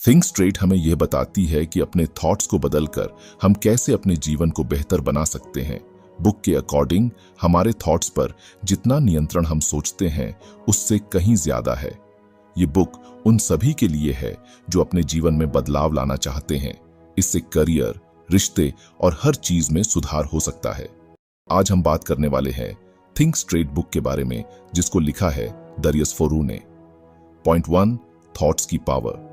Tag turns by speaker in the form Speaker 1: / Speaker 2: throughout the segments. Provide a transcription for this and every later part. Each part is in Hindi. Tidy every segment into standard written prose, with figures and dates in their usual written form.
Speaker 1: थिंक स्ट्रेट हमें यह बताती है कि अपने थॉट्स को बदलकर हम कैसे अपने जीवन को बेहतर बना सकते हैं। बुक के अकॉर्डिंग हमारे थॉट्स पर जितना नियंत्रण हम सोचते हैं उससे कहीं ज्यादा है। ये बुक उन सभी के लिए है जो अपने जीवन में बदलाव लाना चाहते हैं। इससे करियर, रिश्ते और हर चीज में सुधार हो सकता है। आज हम बात करने वाले हैं थिंक स्ट्रेट बुक के बारे में, जिसको लिखा है दरियस फोरू ने। पॉइंट 1, थॉट्स की पावर।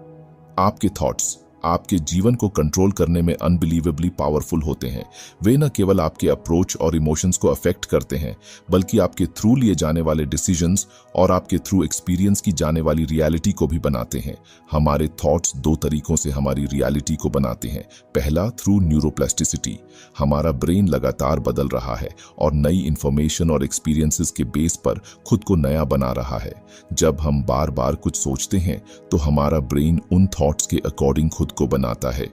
Speaker 1: आपके थॉट्स आपके जीवन को कंट्रोल करने में अनबिलीवेबली पावरफुल होते हैं। वे न केवल आपके अप्रोच और इमोशंस को अफेक्ट करते हैं, बल्कि आपके थ्रू लिए जाने वाले डिसीजंस और आपके थ्रू एक्सपीरियंस की जाने वाली रियलिटी को भी बनाते हैं। हमारे थॉट्स दो तरीकों से हमारी रियलिटी को बनाते हैं। पहला, थ्रू न्यूरोप्लास्टिसिटी। हमारा ब्रेन लगातार बदल रहा है और नई इंफॉर्मेशन और एक्सपीरियंसेस के बेस पर खुद को नया बना रहा है। जब हम बार बार कुछ सोचते हैं तो हमारा ब्रेन उन थॉट्स के अकॉर्डिंग खुद को बनाता है।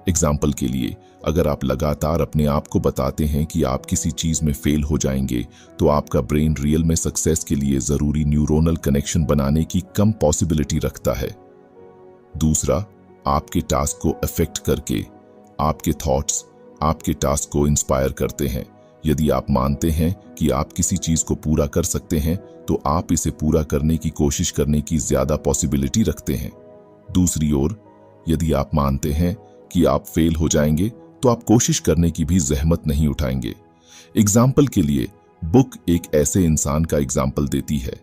Speaker 1: एग्जाम्पल के लिए, अगर आप लगातार अपने आप को बताते हैं कि आप किसी चीज में फेल हो जाएंगे, तो आपका ब्रेन रियल में सक्सेस के लिए जरूरी न्यूरोनल कनेक्शन बनाने की कम पॉसिबिलिटी रखता है। दूसरा, आपके टास्क को अफेक्ट करके। आपके थॉट्स आपके टास्क को इंस्पायर करते हैं। यदि आप मानते हैं कि आप किसी चीज को पूरा कर सकते हैं, तो आप इसे पूरा करने की कोशिश करने की ज्यादा पॉसिबिलिटी रखते हैं। दूसरी ओर, यदि आप मानते हैं कि आप फेल हो जाएंगे, तो आप कोशिश करने की भी जहमत नहीं उठाएंगे। एग्जाम्पल के लिए, बुक एक ऐसे इंसान का एग्जाम्पल देती है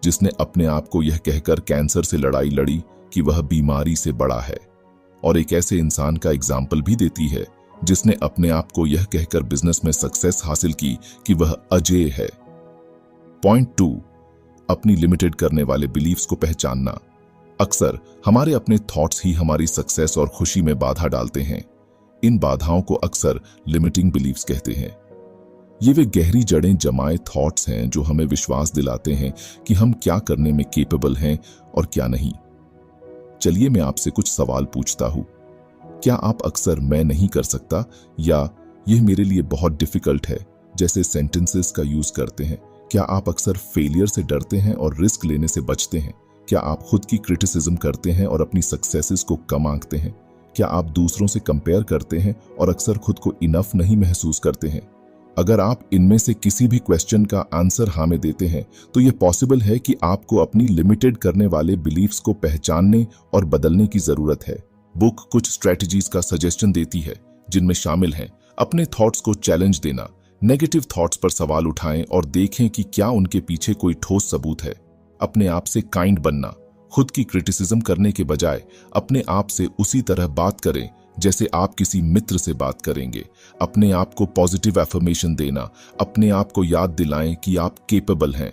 Speaker 1: जिसने अपने आप को यह कहकर कैंसर से लड़ाई लड़ी कि वह बीमारी से बड़ा है, और एक ऐसे इंसान का एग्जाम्पल भी देती है जिसने अपने आप को यह कहकर बिजनेस में सक्सेस हासिल की कि वह अजेय है। पॉइंट 2, अपनी लिमिटेड करने वाले बिलीफ्स को पहचानना। अक्सर हमारे अपने थॉट्स ही हमारी सक्सेस और खुशी में बाधा डालते हैं। इन बाधाओं को अक्सर लिमिटिंग बिलीफ्स कहते हैं। ये वे गहरी जड़ें जमाए थॉट्स हैं जो हमें विश्वास दिलाते हैं कि हम क्या करने में केपेबल हैं और क्या नहीं। चलिए मैं आपसे कुछ सवाल पूछता हूं। क्या आप अक्सर मैं नहीं कर सकता या यह मेरे लिए बहुत डिफिकल्ट है जैसे सेंटेंसेस का यूज करते हैं? क्या आप अक्सर फेलियर से डरते हैं और रिस्क लेने से बचते हैं? क्या आप खुद की क्रिटिसिज्म करते हैं और अपनी सक्सेसेस को कम आंकते हैं? क्या आप दूसरों से कंपेयर करते हैं और अक्सर खुद को इनफ नहीं महसूस करते हैं? अगर आप इनमें से किसी भी क्वेश्चन का आंसर हाँ में देते हैं, तो यह पॉसिबल है कि आपको अपनी लिमिटेड करने वाले बिलीफ्स को पहचानने और बदलने की जरूरत है। बुक कुछ स्ट्रेटजीज का सजेशन देती है, जिनमें शामिल हैं अपने थॉट्स को चैलेंज देना, नेगेटिव थॉट्स पर सवाल उठाएं और देखें कि क्या उनके पीछे कोई ठोस सबूत है। अपने आप से काइंड बनना, खुद की क्रिटिसिज्म करने के बजाय अपने आप से उसी तरह बात करें जैसे आप किसी मित्र से बात करेंगे। अपने आप को पॉजिटिव एफर्मेशन देना, अपने आप को याद दिलाएं कि आप केपेबल हैं।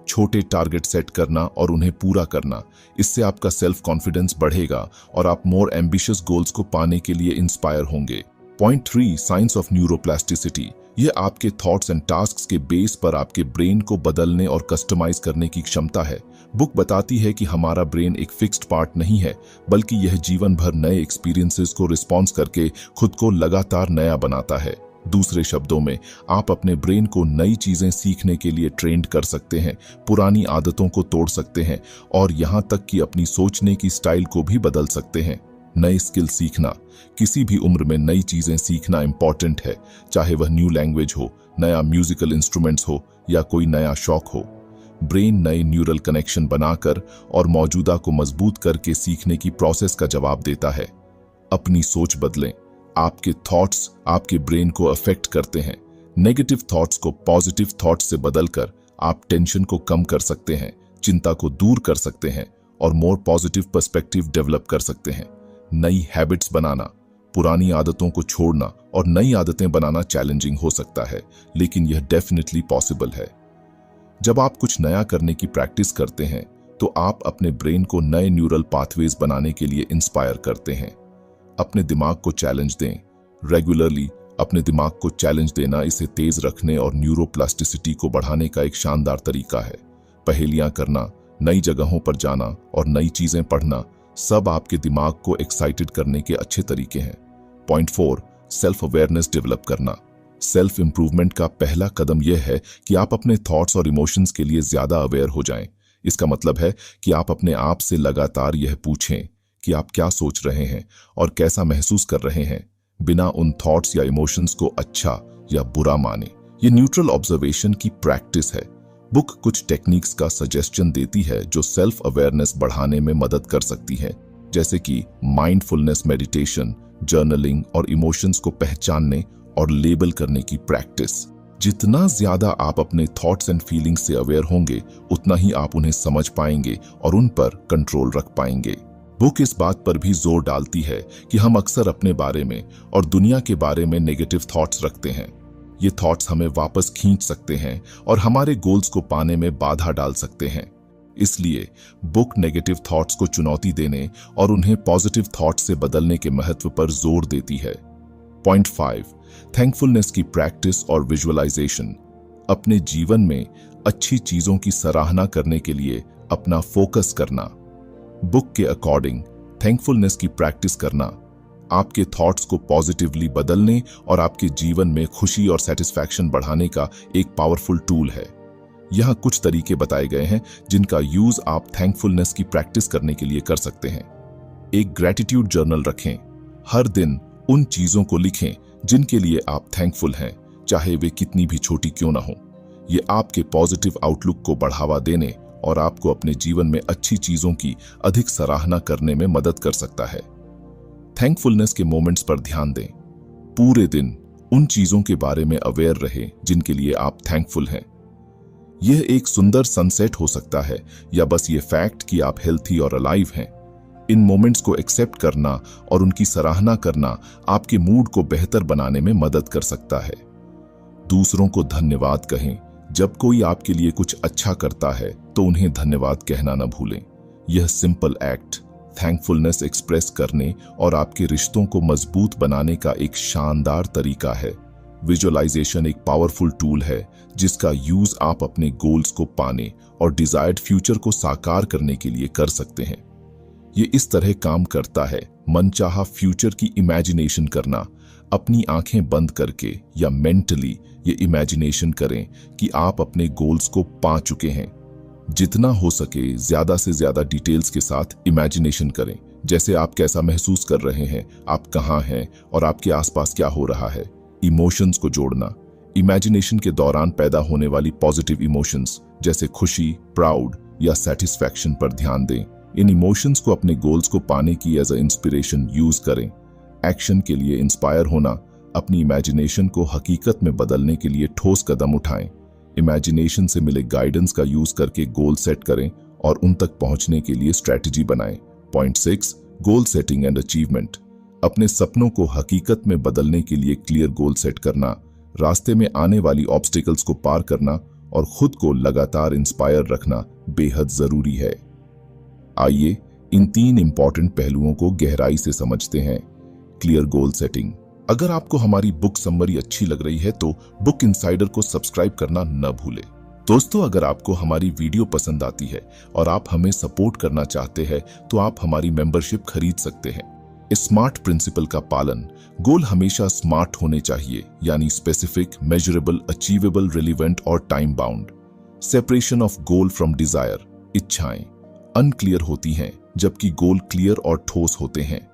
Speaker 1: छोटे टारगेट सेट करना और उन्हें पूरा करना, इससे आपका सेल्फ कॉन्फिडेंस बढ़ेगा और आप मोर एम्बिशियस गोल्स को पाने के लिए इंस्पायर होंगे। Point 3, science of neuroplasticity. यह आपके थॉट्स एंड टास्क्स के बेस पर आपके ब्रेन को बदलने और कस्टमाइज करने की क्षमता है। बुक बताती है कि हमारा ब्रेन एक फिक्स्ड पार्ट नहीं है, बल्कि यह जीवन भर नए एक्सपीरियंसेस को रिस्पॉन्स करके खुद को लगातार नया बनाता है। दूसरे शब्दों में, आप अपने ब्रेन को नई चीजें सीखने के लिए ट्रेंड कर सकते हैं, पुरानी आदतों को तोड़ सकते हैं और यहां तक कि अपनी सोचने की स्टाइल को भी बदल सकते हैं। नए स्किल सीखना, किसी भी उम्र में नई चीजें सीखना इंपॉर्टेंट है, चाहे वह न्यू लैंग्वेज हो, नया म्यूजिकल इंस्ट्रूमेंट्स हो या कोई नया शौक हो। ब्रेन नए न्यूरल कनेक्शन बनाकर और मौजूदा को मजबूत करके सीखने की प्रोसेस का जवाब देता है। अपनी सोच बदलें। आपके थॉट्स आपके ब्रेन को अफेक्ट करते हैं। नेगेटिव थॉट्स को पॉजिटिव थॉट्स से बदलकर आप टेंशन को कम कर सकते हैं, चिंता को दूर कर सकते हैं और मोर पॉजिटिव पर्सपेक्टिव डेवलप कर सकते हैं। नई हैबिट्स बनाना, पुरानी आदतों को छोड़ना और नई आदतें बनाना चैलेंजिंग हो सकता है, लेकिन यह डेफिनेटली पॉसिबल है। जब आप कुछ नया करने की प्रैक्टिस करते हैं, तो आप अपने ब्रेन को नए न्यूरल पाथवेज बनाने के लिए इंस्पायर करते हैं। अपने दिमाग को चैलेंज दें। रेगुलरली अपने दिमाग को चैलेंज देना इसे तेज रखने और न्यूरोप्लास्टिसिटी को बढ़ाने का एक शानदार तरीका है। पहेलियां करना, नई जगहों पर जाना और नई चीजें पढ़ना सब आपके दिमाग को एक्साइटेड करने के अच्छे तरीके हैं। पॉइंट 4, सेल्फ अवेयरनेस डेवलप करना। सेल्फ इंप्रूवमेंट का पहला कदम यह है कि आप अपने थॉट्स और इमोशंस के लिए ज्यादा अवेयर हो जाएं। इसका मतलब है कि आप अपने आप से लगातार यह पूछें, कि आप क्या सोच रहे हैं और कैसा महसूस कर रहे हैं, बिना उन थॉट्स या इमोशंस को अच्छा या बुरा माने। ये न्यूट्रल ऑब्जर्वेशन की प्रैक्टिस है। बुक कुछ टेक्निक्स का सजेशन देती है जो सेल्फ अवेयरनेस बढ़ाने में मदद कर सकती है, जैसे कि माइंडफुलनेस मेडिटेशन, जर्नलिंग और इमोशंस को पहचानने और लेबल करने की प्रैक्टिस। जितना ज्यादा आप अपने थॉट्स एंड फीलिंग्स से अवेयर होंगे, उतना ही आप उन्हें समझ पाएंगे और उन पर कंट्रोल रख पाएंगे। बुक इस बात पर भी जोर डालती है कि हम अक्सर अपने बारे में और दुनिया के बारे में नेगेटिव थॉट्स रखते हैं। ये थॉट्स हमें वापस खींच सकते हैं और हमारे गोल्स को पाने में बाधा डाल सकते हैं। इसलिए बुक नेगेटिव थॉट्स को चुनौती देने और उन्हें पॉजिटिव थॉट्स से बदलने के महत्व पर जोर देती है। पॉइंट 5, थैंकफुलनेस की प्रैक्टिस और विजुअलाइजेशन। अपने जीवन में अच्छी चीजों की सराहना करने के लिए अपना फोकस करना। बुक के अकॉर्डिंग थैंकफुलनेस की प्रैक्टिस करना आपके थॉट्स को पॉजिटिवली बदलने और आपके जीवन में खुशी और सेटिस्फैक्शन बढ़ाने का एक पावरफुल टूल है। यहाँ कुछ तरीके बताए गए हैं जिनका यूज आप थैंकफुलनेस की प्रैक्टिस करने के लिए कर सकते हैं। एक ग्रैटिट्यूड जर्नल रखें। हर दिन उन चीजों को लिखें जिनके लिए आप थैंकफुल हैं, चाहे वे कितनी भी छोटी क्यों ना हो। ये आपके पॉजिटिव आउटलुक को बढ़ावा देने और आपको अपने जीवन में अच्छी चीजों की अधिक सराहना करने में मदद कर सकता है। थैंकफुलनेस के मोमेंट्स पर ध्यान दें। पूरे दिन उन चीजों के बारे में अवेयर रहे जिनके लिए आप थैंकफुल हैं। यह एक सुंदर सनसेट हो सकता है या बस ये फैक्ट कि आप हेल्थी और अलाइव हैं। इन मोमेंट्स को एक्सेप्ट करना और उनकी सराहना करना आपके मूड को बेहतर बनाने में मदद कर सकता है। दूसरों को धन्यवाद कहें। जब कोई आपके लिए कुछ अच्छा करता है तो उन्हें धन्यवाद कहना न भूलें। यह सिंपल एक्ट थैंकफुलनेस एक्सप्रेस करने और आपके रिश्तों को मजबूत बनाने का एक शानदार तरीका है। विजुअलाइजेशन एक पावरफुल टूल है जिसका यूज आप अपने गोल्स को पाने और डिजायर्ड फ्यूचर को साकार करने के लिए कर सकते हैं। ये इस तरह काम करता है, मनचाहा फ्यूचर की इमेजिनेशन करना। अपनी आंखें बंद करके या मेंटली ये इमेजिनेशन करें कि आप अपने गोल्स को पा चुके हैं। जितना हो सके ज्यादा से ज्यादा डिटेल्स के साथ इमेजिनेशन करें, जैसे आप कैसा महसूस कर रहे हैं, आप कहाँ हैं और आपके आसपास क्या हो रहा है। इमोशंस को जोड़ना। इमेजिनेशन के दौरान पैदा होने वाली पॉजिटिव इमोशंस जैसे खुशी, प्राउड या सेटिस्फैक्शन पर ध्यान दें। इन इमोशंस को अपने गोल्स को पाने की एज अ इंस्पिरेशन यूज करें। एक्शन के लिए इंस्पायर होना। अपनी इमेजिनेशन को हकीकत में बदलने के लिए ठोस कदम उठाएं। इमेजिनेशन से मिले गाइडेंस का यूज करके गोल सेट करें और उन तक पहुंचने के लिए स्ट्रेटजी बनाएं। Point 6, goal setting and achievement. अपने सपनों को हकीकत में बदलने के लिए क्लियर गोल सेट करना, रास्ते में आने वाली ऑब्स्टिकल्स को पार करना और खुद को लगातार इंस्पायर रखना बेहद जरूरी है। आइए इन 3 इंपॉर्टेंट पहलुओं को गहराई से समझते हैं। Clear goal setting. अगर आपको हमारी बुक समरी अच्छी लग रही है तो बुक इनसाइडर को सब्सक्राइब करना न भूलें। दोस्तों, अगर आपको हमारी वीडियो पसंद आती है और आप हमें सपोर्ट करना चाहते हैं तो आप हमारी मेंबरशिप खरीद सकते हैं। स्मार्ट प्रिंसिपल का पालन। गोल हमेशा स्मार्ट होने चाहिए, यानी स्पेसिफिक, मेजरेबल, अचीवेबल, रिलेवेंट और time bound. Separation of goal from Dzire. इच्छाएं अनक्लियर होती हैं जबकि गोल क्लियर और ठोस होते हैं।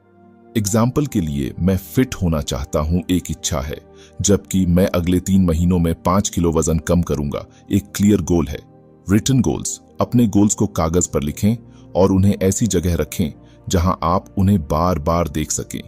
Speaker 1: एग्जाम्पल के लिए, मैं फिट होना चाहता हूं एक इच्छा है, जबकि मैं अगले 3 महीनों में 5 किलो वजन कम करूंगा एक क्लियर गोल है। Written goals. अपने गोल्स को कागज पर लिखें और उन्हें ऐसी जगह रखें जहां आप उन्हें बार बार देख सकें।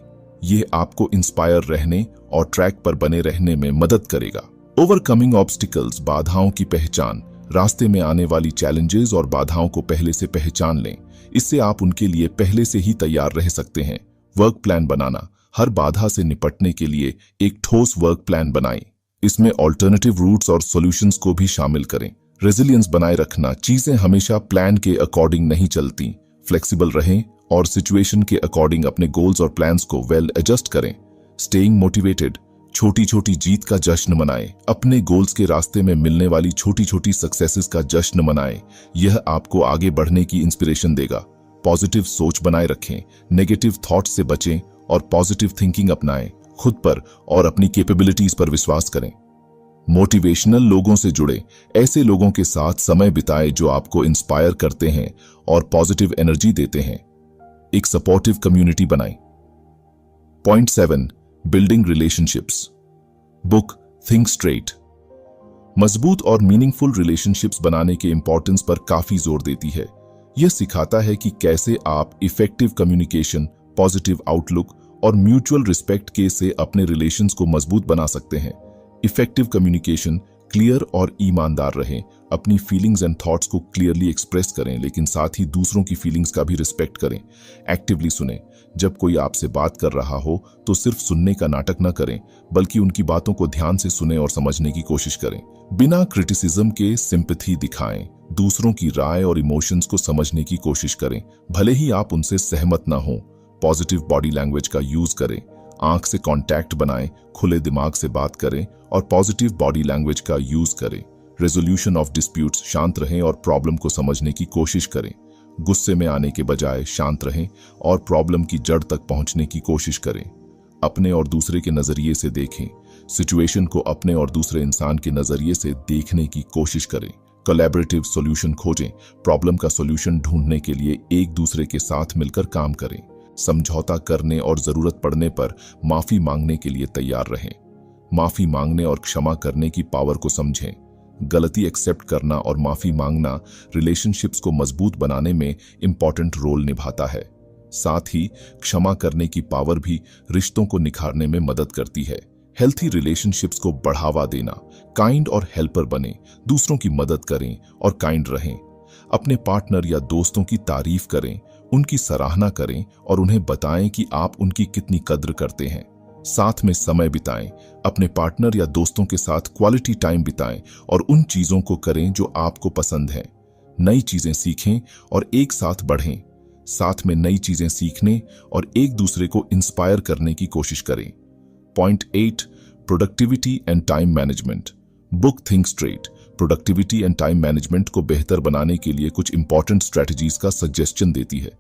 Speaker 1: यह आपको इंस्पायर रहने और ट्रैक पर बने रहने में मदद करेगा। Overcoming obstacles. बाधाओं की पहचान। रास्ते में आने वाली चैलेंजेस और बाधाओं को पहले से पहचान लें, इससे आप उनके लिए पहले से ही तैयार रह सकते हैं। वर्क प्लान बनाना। हर बाधा से निपटने के लिए एक ठोस वर्क प्लान बनाएं। इसमें ऑल्टरनेटिव रूट्स और सॉल्यूशंस को भी शामिल करें। रेजिलियंस बनाए रखना। चीजें हमेशा प्लान के अकॉर्डिंग नहीं चलती। फ्लेक्सिबल रहें और सिचुएशन के अकॉर्डिंग अपने गोल्स और प्लान्स को वेल एडजस्ट करें। Staying motivated. छोटी छोटी जीत का जश्न मनाएं। अपने गोल्स के रास्ते में मिलने वाली छोटी छोटी सक्सेसेस का जश्न मनाएं। यह आपको आगे बढ़ने की इंस्पिरेशन देगा। पॉजिटिव सोच बनाए रखें। नेगेटिव थॉट्स से बचें और पॉजिटिव थिंकिंग अपनाएं। खुद पर और अपनी कैपेबिलिटीज पर विश्वास करें। मोटिवेशनल लोगों से जुड़े। ऐसे लोगों के साथ समय बिताएं जो आपको इंस्पायर करते हैं और पॉजिटिव एनर्जी देते हैं। एक सपोर्टिव कम्युनिटी बनाएं। Point 7, building relationships. Book think straight मजबूत और मीनिंगफुल रिलेशनशिप्स बनाने के इंपॉर्टेंस पर काफी जोर देती है। यह सिखाता है कि कैसे आप इफेक्टिव कम्युनिकेशन, पॉजिटिव आउटलुक और म्यूचुअल रिस्पेक्ट के से अपने रिलेशंस को मजबूत बना सकते हैं। इफेक्टिव कम्युनिकेशन, क्लियर और ईमानदार रहें, अपनी फीलिंग्स एंड थॉट्स को क्लियरली एक्सप्रेस करें, लेकिन साथ ही दूसरों की फीलिंग्स का भी रिस्पेक्ट करें। एक्टिवली सुनें, जब कोई आपसे बात कर रहा हो तो सिर्फ सुनने का नाटक न करें, बल्कि उनकी बातों को ध्यान से सुनें और समझने की कोशिश करें। बिना क्रिटिसिज्म के सिंपैथी दिखाएं, दूसरों की राय और इमोशंस को समझने की कोशिश करें, भले ही आप उनसे सहमत न हो। पॉजिटिव बॉडी लैंग्वेज का यूज करें, आंख से कांटेक्ट बनाएं, खुले दिमाग से बात करें और पॉजिटिव बॉडी लैंग्वेज का यूज करें। रेजोल्यूशन ऑफ डिस्प्यूट्स, शांत रहें और प्रॉब्लम को समझने की कोशिश करें। गुस्से में आने के बजाय शांत रहें और प्रॉब्लम की जड़ तक पहुंचने की कोशिश करें। अपने और दूसरे के नजरिए से देखें, सिचुएशन को अपने और दूसरे इंसान के नजरिए से देखने की कोशिश करें। कोलैबोरेटिव सॉल्यूशन खोजें, प्रॉब्लम का सॉल्यूशन ढूंढने के लिए एक दूसरे के साथ मिलकर काम करें। समझौता करने और जरूरत पड़ने पर माफी मांगने के लिए तैयार रहें। माफी मांगने और क्षमा करने की पावर को समझें। गलती एक्सेप्ट करना और माफी मांगना रिलेशनशिप्स को मजबूत बनाने में इंपॉर्टेंट रोल निभाता है। साथ ही क्षमा करने की पावर भी रिश्तों को निखारने में मदद करती है। हेल्थी रिलेशनशिप्स को बढ़ावा देना, काइंड और हेल्पर बने, दूसरों की मदद करें और काइंड रहें। अपने पार्टनर या दोस्तों की तारीफ करें, उनकी सराहना करें और उन्हें बताएं कि आप उनकी कितनी कद्र करते हैं। साथ में समय बिताएं, अपने पार्टनर या दोस्तों के साथ क्वालिटी टाइम बिताएं और उन चीजों को करें जो आपको पसंद है। नई चीजें सीखें और एक साथ बढ़ें। साथ में नई चीजें सीखने और एक दूसरे को इंस्पायर करने की कोशिश करें। Point 8, productivity and time management. Book think straight productivity and time management को बेहतर बनाने के लिए कुछ इंपॉर्टेंट स्ट्रेटजीज का सजेशन देती है।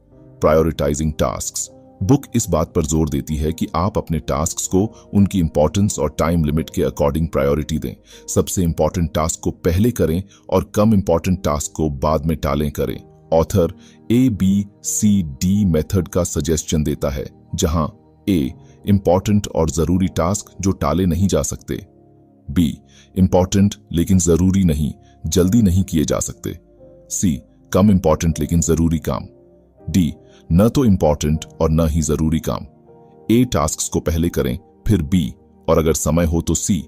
Speaker 1: Prioritising tasks. बुक इस बात पर जोर देती है कि आप अपने टास्क्स को उनकी इंपॉर्टेंस और टाइम लिमिट के अकॉर्डिंग प्रायोरिटी दें। सबसे इंपॉर्टेंट टास्क को पहले करें और कम इंपॉर्टेंट टास्क को बाद में टालें करें। ऑथर ABCD मेथड का सजेशन देता है, जहां A इंपॉर्टेंट और जरूरी टास्क जो टाले नहीं जा सकते, B इंपॉर्टेंट लेकिन जरूरी नहीं, जल्दी नहीं किए जा सकते, C कम इंपॉर्टेंट लेकिन जरूरी काम, D न तो इंपॉर्टेंट और न ही जरूरी काम। A टास्क्स को पहले करें, फिर B और अगर समय हो तो C।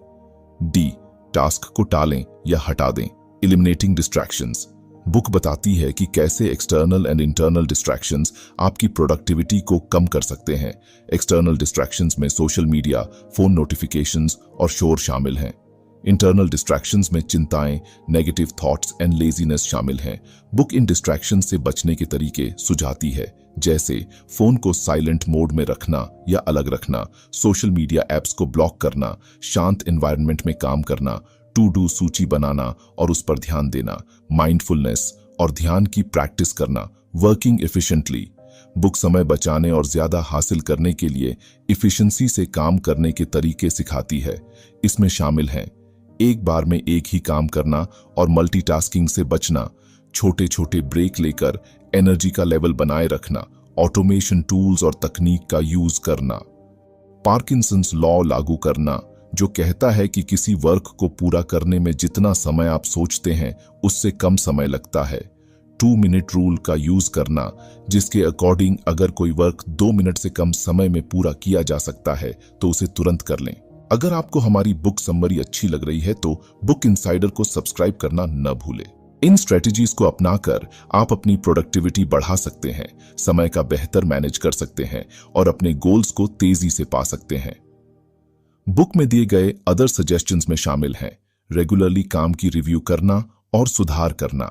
Speaker 1: D टास्क को टालें या हटा दें। Eliminating distractions. बुक बताती है कि कैसे एक्सटर्नल एंड इंटरनल डिस्ट्रैक्शंस आपकी प्रोडक्टिविटी को कम कर सकते हैं। एक्सटर्नल डिस्ट्रैक्शंस में सोशल मीडिया, फोन नोटिफिकेशंस और शोर शामिल हैं। इंटरनल डिस्ट्रैक्शंस में चिंताएं, नेगेटिव थॉट्स एंड लेजीनेस शामिल हैं। बुक इन डिस्ट्रैक्शन से बचने के तरीके सुझाती है, जैसे फोन को साइलेंट मोड में रखना या अलग रखना, सोशल मीडिया एप्स को ब्लॉक करना, शांत एनवायरनमेंट में काम करना, टू डू सूची बनाना और उस पर ध्यान देना, माइंडफुलनेस और ध्यान की प्रैक्टिस करना, वर्किंग एफिशिएंटली। बुक समय बचाने और ज्यादा हासिल करने के लिए इफिशिएंसी से काम करने के तरीके सिखाती है। इसमें शामिल हैं एक बार में एक ही काम करना और मल्टीटास्किंग से बचना, छोटे छोटे ब्रेक लेकर एनर्जी का लेवल बनाए रखना, ऑटोमेशन टूल्स और तकनीक का यूज करना। पार्किंसंस लॉ लागू करना, जो कहता है कि किसी वर्क को पूरा करने में जितना समय आप सोचते हैं उससे कम समय लगता है। 2 मिनट रूल का यूज करना, जिसके अकॉर्डिंग अगर कोई वर्क 2 मिनट से कम समय में पूरा किया जा सकता है तो उसे तुरंत कर लें। अगर आपको हमारी बुक समरी अच्छी लग रही है तो बुक इनसाइडर को सब्सक्राइब करना न भूलें। इन स्ट्रेटजीज को अपनाकर आप अपनी प्रोडक्टिविटी बढ़ा सकते हैं, समय का बेहतर मैनेज कर सकते हैं और अपने गोल्स को तेजी से पा सकते हैं। बुक में दिए गए अदर सजेशंस में शामिल हैं रेगुलरली काम की रिव्यू करना और सुधार करना,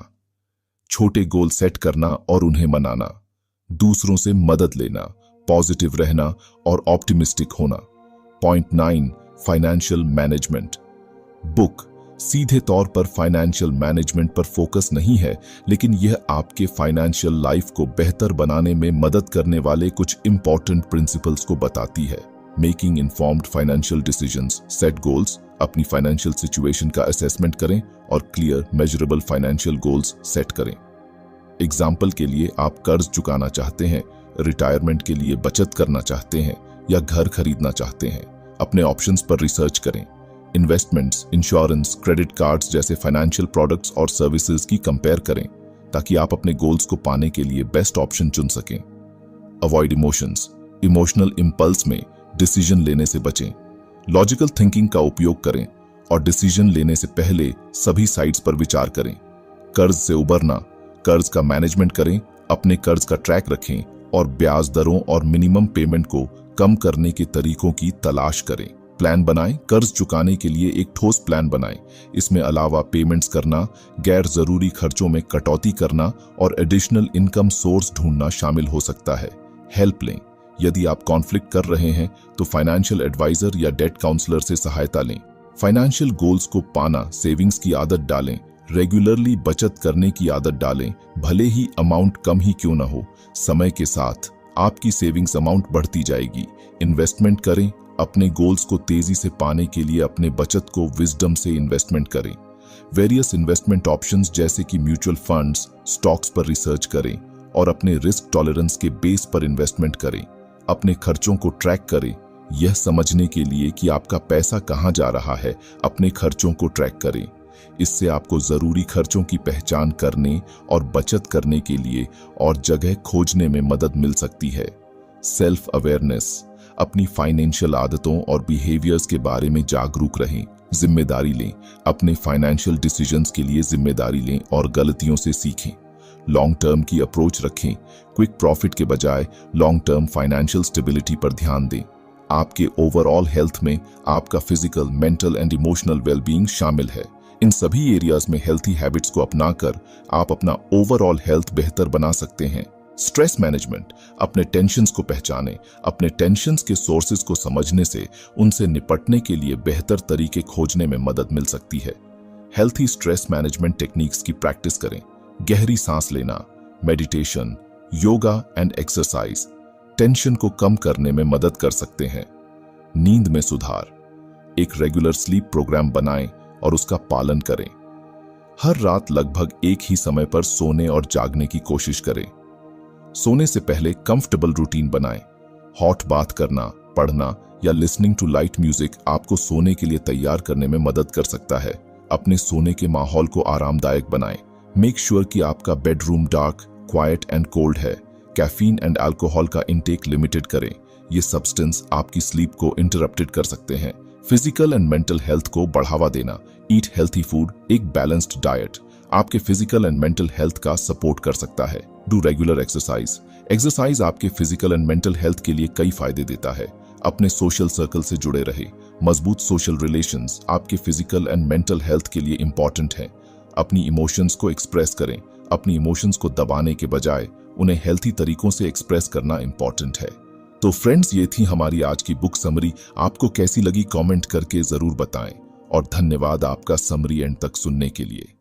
Speaker 1: छोटे गोल सेट करना और उन्हें मनाना, दूसरों से मदद लेना, पॉजिटिव रहना और ऑप्टिमिस्टिक होना। Point 9, financial management. बुक सीधे तौर पर फाइनेंशियल मैनेजमेंट पर फोकस नहीं है, लेकिन यह आपके फाइनेंशियल लाइफ को बेहतर बनाने में मदद करने वाले कुछ इंपॉर्टेंट प्रिंसिपल्स को बताती है। Making informed financial decisions, set goals, अपनी फाइनेंशियल सिचुएशन का असेसमेंट करें और clear measurable financial goals set करें। एग्जाम्पल के लिए आप कर्ज चुकाना चाहते हैं, रिटायरमेंट के लिए बचत करना चाहते हैं या घर खरीदना चाहते हैं, अपने ऑप्शंस पर रिसर्च करें। इन्वेस्टमेंट्स, इंश्योरेंस, क्रेडिट कार्ड्स जैसे फाइनेंशियल प्रोडक्ट्स और सर्विसेज की कंपेयर करें ताकि आप अपने गोल्स को पाने के लिए बेस्ट ऑप्शन चुन सकें। अवॉइड इमोशंस, इमोशनल इंपल्स में डिसीजन लेने से बचें। लॉजिकल थिंकिंग का उपयोग करें और डिसीजन लेने से पहले सभी साइड्स पर विचार करें। कर्ज से उबरना, कर्ज का मैनेजमेंट करें, अपने कर्ज का ट्रैक रखें और ब्याज दरों और मिनिमम पेमेंट को कम करने के तरीकों की तलाश करें। प्लान बनाएं, कर्ज चुकाने के लिए एक ठोस प्लान बनाएं। इसमें अलावा पेमेंट्स करना, गैर जरूरी खर्चों में कटौती करना और एडिशनल इनकम सोर्स ढूंढना शामिल हो सकता है। हेल्प लें, यदि आप कॉन्फ्लिक्ट कर रहे हैं तो फाइनेंशियल एडवाइजर या डेट काउंसलर से सहायता लें। फाइनेंशियल गोल्स को पाना, सेविंग्स की आदत डालें, रेगुलरली बचत करने की आदत डालें, भले ही अमाउंट कम ही क्यों ना हो। समय के साथ आपकी सेविंग्स अमाउंट बढ़ती जाएगी। इन्वेस्टमेंट करें, अपने गोल्स को तेजी से पाने के लिए अपने बचत को विजडम से इन्वेस्टमेंट करें। वेरियस इन्वेस्टमेंट ऑप्शंस जैसे कि म्यूचुअल फंड्स, स्टॉक्स पर रिसर्च करें और अपने रिस्क टॉलरेंस के बेस पर इन्वेस्टमेंट करें। अपने खर्चों को ट्रैक करें, यह समझने के लिए कि आपका पैसा कहां जा रहा है। अपने खर्चों को ट्रैक करें, इससे आपको जरूरी खर्चों की पहचान करने और बचत करने के लिए और जगह खोजने में मदद मिल सकती है। सेल्फ अवेयरनेस, अपनी फाइनेंशियल आदतों और बिहेवियर्स के बारे में जागरूक रहें। जिम्मेदारी लें, अपने फाइनेंशियल डिसीजंस के लिए जिम्मेदारी लें और गलतियों से सीखें। लॉन्ग टर्म की अप्रोच रखें, क्विक प्रॉफिट के बजाय लॉन्ग टर्म फाइनेंशियल स्टेबिलिटी पर ध्यान दें। आपके ओवरऑल हेल्थ में आपका physical, mental and emotional wellbeing शामिल है। इन सभी एरियाज में हेल्थी हैबिट्स को अपनाकर आप अपना ओवरऑल हेल्थ बेहतर बना सकते हैं। स्ट्रेस मैनेजमेंट, अपने टेंशन्स को पहचानें। अपने टेंशन्स के सोर्सेज को समझने से उनसे निपटने के लिए बेहतर तरीके खोजने में मदद मिल सकती है। हेल्थी स्ट्रेस मैनेजमेंट टेक्निक्स की प्रैक्टिस करें। गहरी सांस लेना, meditation, yoga and exercise tension को कम करने में मदद कर सकते हैं। नींद में सुधार, एक रेगुलर स्लीप प्रोग्राम बनाएं और उसका पालन करें। हर रात लगभग एक ही समय पर सोने और जागने की कोशिश करें। सोने से पहले कंफर्टेबल रूटीन बनाएं। हॉट बाथ करना, पढ़ना या लिसनिंग टू लाइट म्यूजिक आपको सोने के लिए तैयार करने में मदद कर सकता है। अपने सोने के माहौल को आरामदायक बनाएं। मेक श्योर कि आपका bedroom dark, quiet and cold है। कैफीन एंड अल्कोहल का इंटेक लिमिटेड करें, ये सब्सटेंस आपकी स्लीप को इंटरप्टेड कर सकते हैं। फिजिकल एंड मेंटल हेल्थ को बढ़ावा देना, ईट हेल्थी फूड, एक बैलेंस्ड डाइट आपके फिजिकल एंड मेंटल हेल्थ का सपोर्ट कर सकता है। डू रेगुलर एक्सरसाइज, एक्सरसाइज आपके फिजिकल एंड मेंटल हेल्थ के लिए कई फायदे देता है। अपने सोशल सर्कल से जुड़े रहे, मजबूत सोशल रिलेशंस आपके फिजिकल एंड मेंटल हेल्थ के लिए इंपॉर्टेंट हैं। अपनी इमोशंस को एक्सप्रेस करें, अपनी इमोशंस को दबाने के बजाय उन्हें हेल्थी तरीकों से एक्सप्रेस करना इंपॉर्टेंट है। तो फ्रेंड्स, ये थी हमारी आज की बुक समरी। आपको कैसी लगी कमेंट करके जरूर बताएं और धन्यवाद आपका समरी एंड तक सुनने के लिए।